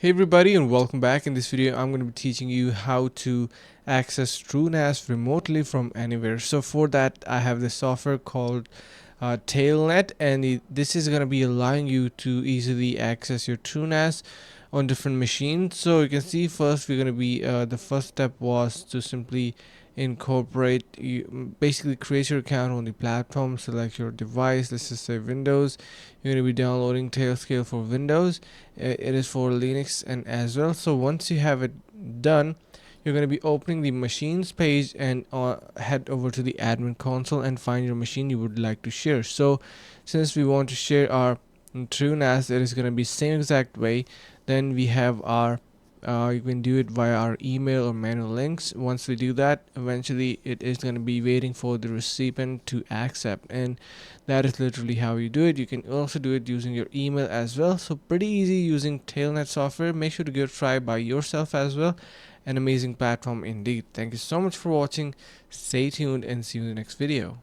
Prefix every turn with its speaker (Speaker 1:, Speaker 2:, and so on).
Speaker 1: Hey everybody, and welcome back. In this video I'm going to be teaching you how to access TrueNAS remotely from anywhere. So for that I have this software called Tailnet, and this is going to be allowing you to easily access your TrueNAS on different machines. So you can see first we're going to be the first step was to simply incorporate, you basically create your account on the platform, select your device, let's just say Windows. You're going to be downloading Tailscale for Windows. It is for Linux and as well. So once you have it done, you're going to be opening the machines page and head over to the admin console and find your machine you would like to share. So since we want to share our TrueNAS, it is going to be same exact way. Then we have our you can do it via our email or manual links. Once we do that, eventually it is going to be waiting for the recipient to accept, and that is literally how you do it. You can also do it using your email as well. So pretty easy using Tailnet software. Make sure to give it a try by yourself as well. An amazing platform indeed. Thank you so much for watching. Stay tuned and see you in the next video.